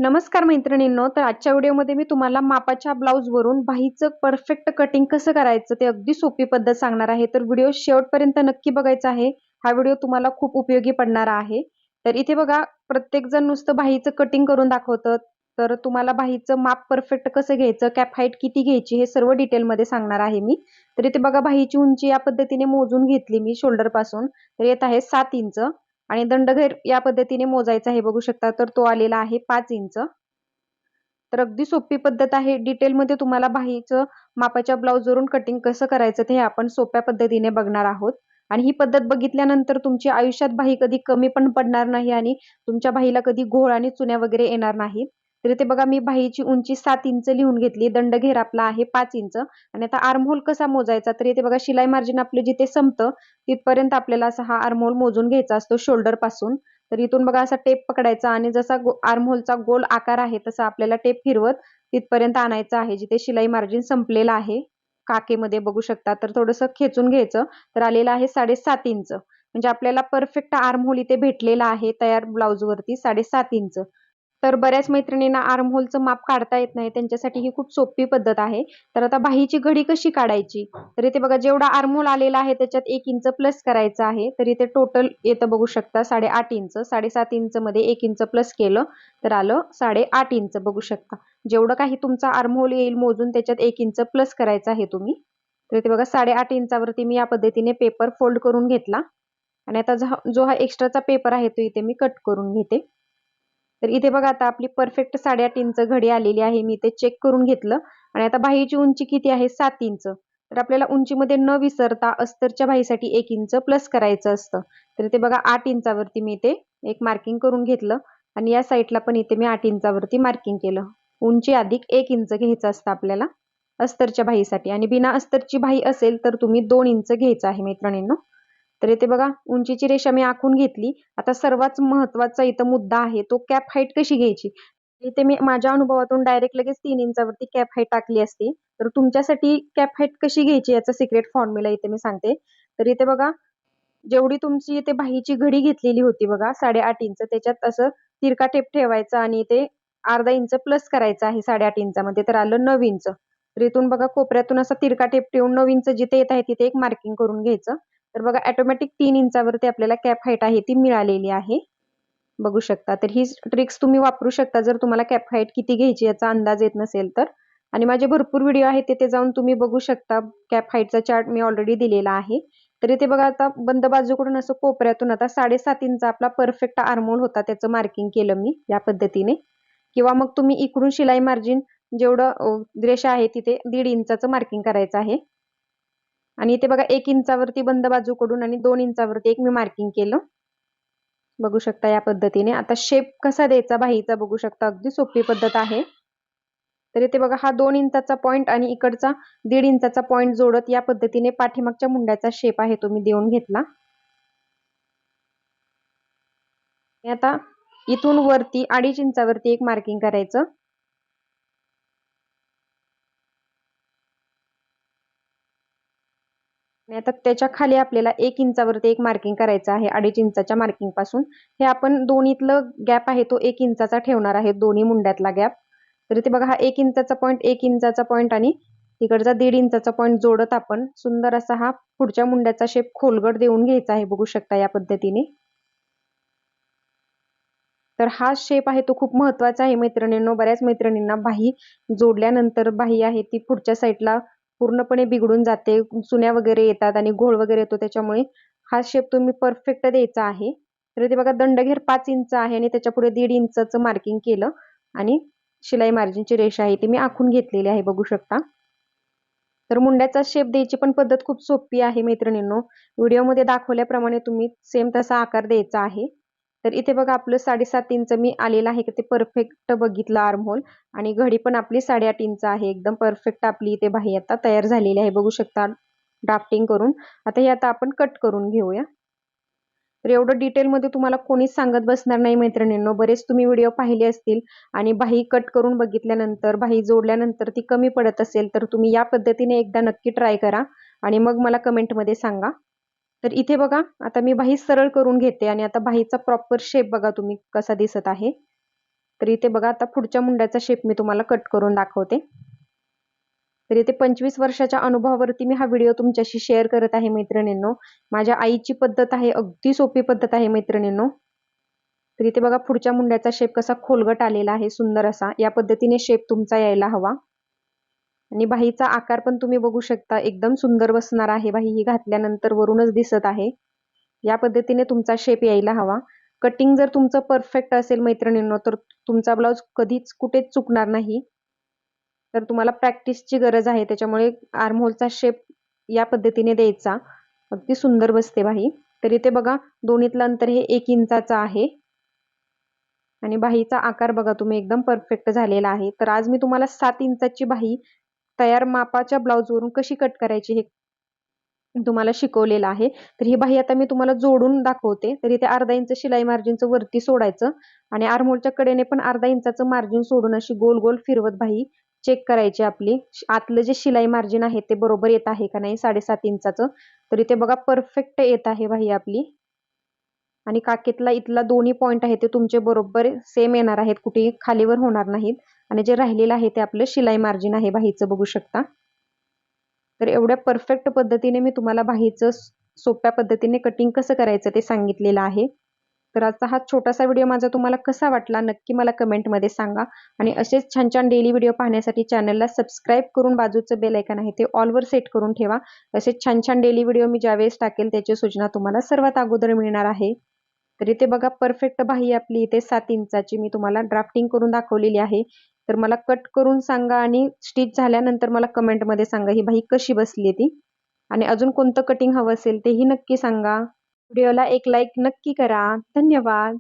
नमस्कार मैत्रिणींनो, तर आजच्या व्हिडिओमध्ये मी तुम्हाला मापाच्या ब्लाऊजवरून बाहीचं परफेक्ट कटिंग कसं करायचं ते अगदी सोपी पद्धत सांगणार आहे. तर व्हिडिओ शेवटपर्यंत नक्की बघायचा आहे. हा व्हिडिओ तुम्हाला खूप उपयोगी पडणार आहे. तर इथे बघा, प्रत्येक जण नुसतं बाहीचं कटिंग करून दाखवतं. तर तुम्हाला बाहीचं माप परफेक्ट कसं घ्यायचं, कॅप हाईट किती घ्यायची हे सर्व डिटेलमध्ये सांगणार आहे मी. तर इथे बघा, बाहीची उंची या पद्धतीने मोजून घेतली मी शोल्डर पासून. तर येत आहे 7 इंच. आणि दंडघेर या पद्धतीने मोजायचा आहे, बघू शकता. तर तो आलेला आहे 5 इंच. तर अगदी सोपी पद्धत आहे. डिटेलमध्ये तुम्हाला बाहीचं मापाच्या ब्लाऊजवरून कटिंग कसं करायचं ते आपण सोप्या पद्धतीने बघणार आहोत. आणि ही पद्धत बघितल्यानंतर तुमची आयुष्यात बाही कधी कमी पण पडणार नाही आणि तुमच्या बाहीला कधी घोळ आणि चुन्या वगैरे येणार नाहीत. तर इथे बघा, मी बाहीची उंची 7 इंच लिहून घेतली. दंडघेर आपला आहे 5 इंच. आणि आता आर्महोल कसा मोजायचा, तर इथे बघा, शिलाई मार्जिन आपलं जिथे संपतं तिथपर्यंत आपल्याला असा हा आर्महोल मोजून घ्यायचा असतो शोल्डर पासून. तर इथून बघा, असा टेप पकडायचा आणि जसा आर्महोलचा गोल आकार आहे तसा आपल्याला टेप फिरवत तिथपर्यंत आणायचा आहे जिथे शिलाई मार्जिन संपलेला आहे. काकेमध्ये बघू शकता. तर थोडंसं खेचून घ्यायचं. तर आलेलं आहे 7.5 इंच. म्हणजे आपल्याला परफेक्ट आर्महोल इथे भेटलेला आहे तयार ब्लाऊजवरती 7.5 इंच. तर बऱ्याच मैत्रिणींना आर्महोलचं माप काढता येत नाही, त्यांच्यासाठी ही खूप सोपी पद्धत आहे. तर आता बाहीची घडी कशी काढायची, तर इथे बघा, जेवढा आर्महोल आलेला आहे त्याच्यात 1 इंच प्लस करायचं आहे. तर इथे टोटल येतं, बघू शकता, 8.5 इंच. 7.5 इंच मध्ये 1 इंच प्लस केलं तर आलं 8.5 इंच, बघू शकता. जेवढं काही तुमचा आर्महोल येईल मोजून त्याच्यात 1 इंच प्लस करायचं आहे तुम्ही. तर इथे बघा, 8.5 इंचावरती मी या पद्धतीने पेपर फोल्ड करून घेतला. आणि आता जो हा एक्स्ट्राचा पेपर आहे तो इथे मी कट करून घेते. तर इथे बघा, आता आपली परफेक्ट 8.5 इंच घडी आलेली आहे. मी ते चेक करून घेतलं. आणि आता बाहीची उंची किती आहे, 7 इंच. तर आपल्याला उंचीमध्ये न विसरता अस्तरच्या बाहीसाठी 1 इंच प्लस करायचं असतं. तर इथे बघा, 8 इंचावरती मी ते एक मार्किंग करून घेतलं. आणि या साईडला पण इथे मी 8 इंचावरती मार्किंग केलं. उंची अधिक 1 इंच घ्यायचं असतं आपल्याला अस्तरच्या बाहीसाठी. आणि बिना अस्तरची बाही असेल तर तुम्ही 2 इंच घ्यायचं आहे मैत्रिणींनो. तर इथे बघा, उंचीची रेषा मी आखून घेतली. आता सर्वात महत्वाचा इथं मुद्दा आहे, तो कॅप हाईट कशी घ्यायची. इथे मी माझ्या अनुभवातून डायरेक्ट लगेच 3 इंचावरती कॅप हाईट टाकली असती. तर तुमच्यासाठी कॅप हाईट कशी घ्यायची याचा सिक्रेट फॉर्म्युला इथे मी सांगते. तर इथे बघा, जेवढी तुमची इथे बाहीची घडी घेतलेली होती बघा, 8.5 इंच, त्याच्यात असं तिरका टेप ठेवायचा आणि इथे अर्धा इंच प्लस करायचा आहे 8.5 इंचामध्ये. तर आलं 9 इंच. तर इथून बघा, कोपऱ्यातून असा तिरका टेप ठेवून 9 इंच जिथे येत आहे तिथे एक मार्किंग करून घ्यायचं. तर बघा, ऑटोमॅटिक 3 इंचावरती आपल्याला कॅप हाईट आहे ती मिळालेली आहे, बघू शकता. तर ही ट्रिक्स तुम्ही वापरू शकता जर तुम्हाला कॅप हाईट किती घ्यायची याचा अंदाज येत नसेल तर. आणि माझे भरपूर व्हिडिओ आहेत, तिथे जाऊन तुम्ही बघू शकता. कॅप हाईटचा चार्ट मी ऑलरेडी दिलेला आहे. तर इथे बघा, आता बंद बाजूकडून असं कोपऱ्यातून आता 7.5 इंच आपला परफेक्ट आर्महोल होता, त्याचं मार्किंग केलं मी या पद्धतीने. किंवा मग तुम्ही इकडून शिलाई मार्जिन जेवढं रेषा आहे तिथे 1.5 इंचाचं मार्किंग करायचं आहे. आणि इथे बघा, 1 इंचावरती बंद बाजूकडून आणि 2 इंचावरती एक मी मार्किंग केलं, बघू शकता या पद्धतीने. आता शेप कसा द्यायचा बाहीचा बघू शकता, अगदी सोपी पद्धत आहे. तर इथे बघा, हा 2 इंचाचा पॉइंट आणि इकडचा 1.5 इंचाचा पॉइंट जोडत या पद्धतीने पाठीमागच्या मुंड्याचा शेप आहे तो मी देऊन घेतला. आणि आता इथून वरती 2.5 इंचावरती एक मार्किंग करायचं. आणि आता त्याच्या खाली आपल्याला 1 इंचावरती एक मार्किंग करायचं आहे 2.5 इंचाच्या मार्किंग पासून. हे आपण दोन्हीतलं गॅप आहे तो 1 इंचाचा ठेवणार आहे, दोन्ही मुंड्यातला गॅप. तर इथे बघा, हा 1 इंचाचा पॉइंट, 1 इंचाचा पॉइंट आणि तिकडचा 1.5 इंचाचा पॉइंट जोडत आपण सुंदर असा हा पुढच्या मुंड्याचा शेप खोलगट देऊन घ्यायचा आहे, बघू शकता या पद्धतीने. तर हा शेप आहे तो खूप महत्वाचा आहे मैत्रिणींनो. बऱ्याच मैत्रिणींना बाही जोडल्यानंतर बाही आहे ती पुढच्या साईडला पूर्णपणे बिघडून जाते, चुन्या वगैरे येतात आणि घोळ वगैरे येतो. त्याच्यामुळे हा शेप तुम्ही परफेक्ट द्यायचा आहे. तर इथे बघा, दंडघेर 5 इंच आहे आणि त्याच्या पुढे 1.5 इंचाचं मार्किंग केलं. आणि शिलाई मार्जिनची रेषा आहे ती मी आखून घेतलेली आहे, बघू शकता. तर मुंड्याचा शेप द्यायची पण पद्धत खूप सोपी आहे मैत्रिणींनो. व्हिडिओमध्ये दाखवल्याप्रमाणे तुम्ही सेम तसा आकार द्यायचा आहे. तर इथे बघा, आपलं 7.5 इंच मी आलेलं आहे की ते परफेक्ट बघितलं आर्महोल. आणि घडी पण आपली 8.5 इंच आहे, एकदम परफेक्ट आपली इथे बाही आता तयार झालेली आहे, बघू शकता ड्राफ्टिंग करून. आता हे आता आपण कट करून घेऊया. तर एवढं डिटेलमध्ये तुम्हाला कोणीच सांगत बसणार नाही मैत्रिणींनो. बरेच तुम्ही व्हिडिओ पाहिले असतील आणि बाही कट करून बघितल्यानंतर, बाही जोडल्यानंतर ती कमी पडत असेल तर तुम्ही या पद्धतीने एकदा नक्की ट्राय करा आणि मग मला कमेंटमध्ये सांगा. तर इथे बघा, आता मी बाही सरळ करून घेते आणि आता बाहीचा प्रॉपर शेप बघा तुम्ही कसा दिसत आहे. तर इथे बघा आता पुढच्या मुंड्याचा शेप मी तुम्हाला कट करून दाखवते. तर इथे 25 वर्षाच्या अनुभवावरती मी हा व्हिडिओ तुमच्याशी शेअर करत आहे मैत्रिणींनो. माझ्या आईची पद्धत आहे, अगदी सोपी पद्धत आहे मैत्रिणींनो. तर इथे बघा पुढच्या मुंड्याचा शेप कसा खोलगट आलेला आहे, सुंदर असा. या पद्धतीने शेप तुमचा यायला हवा. आणि बाहीचा आकार पण तुम्ही बघू शकता, एकदम सुंदर बसणार आहे. बाही ही घातल्यानंतर वरूनच दिसत आहे. या पद्धतीने तुमचा शेप यायला हवा. कटिंग जर तुमचं परफेक्ट असेल मैत्रिणींनो, तर तुमचा ब्लाउज कधीच कुठेच चुकणार नाही. तर तुम्हाला प्रॅक्टिसची गरज आहे, त्याच्यामुळे आर्महोलचा शेप या पद्धतीने द्यायचा. अगदी सुंदर बसते बाही. तर इथे बघा दोन्हीतलं अंतर हे 1 इंचाचं आहे. आणि बाहीचा आकार बघा तुम्ही एकदम परफेक्ट झालेला आहे. तर आज मी तुम्हाला 7 इंचाची बाही तयार मापाच्या ब्लाउजवरून कशी कट करायची हे तुम्हाला शिकवलेलं आहे. तर ही बाही आता मी तुम्हाला जोडून दाखवते. तर इथे अर्धा इंच शिलाई मार्जिनचं वरती सोडायचं आणि आर्महोलच्या कडेने पण अर्धा इंचाचं मार्जिन सोडून अशी गोल गोल फिरवत बाही चेक करायची आपली. आतलं जे शिलाई मार्जिन आहे ते बरोबर येत आहे का नाही 7.5 इंचाचं. तर इथे बघा परफेक्ट येत आहे बाही आपली. आणि काखेतला इथला दोन्ही पॉइंट आहे ते तुमचे बरोबर सेम येणार आहेत, कुठेही खालीवर होणार नाहीत. आणि जे राहिलेलं आहे ते आपलं शिलाई मार्जिन आहे बाहीचं, बघू शकता. तर एवढ्या परफेक्ट पद्धतीने मी तुम्हाला बाहीचं सोप्या पद्धतीने कटिंग कसं करायचं ते सांगितलेलं आहे. तर आजचा हा छोटासा व्हिडिओ माझा तुम्हाला कसा वाटला नक्की मला कमेंटमध्ये सांगा. आणि असेच छान छान डेली व्हिडिओ पाहण्यासाठी चॅनलला सबस्क्राईब करून बाजूचं बेल आयकॉन आहे ते ऑलवर सेट करून ठेवा. असेच छान छान डेली व्हिडिओ मी ज्यावेळेस टाकेल त्याची सूचना तुम्हाला सर्वात अगोदर मिळणार आहे. तर इथे बघा परफेक्ट बाही आपली इथे 7 इंचाची मी तुम्हाला ड्राफ्टिंग करून दाखवलेली आहे. तर मला कट करून सांगा आणि स्टिच झाल्यानंतर मला कमेंटमध्ये सांगा ही बाही कशी बसली ती. आणि अजून कोणतं कटिंग हवं असेल तेही नक्की सांगा. व्हिडिओला एक लाईक नक्की करा. धन्यवाद.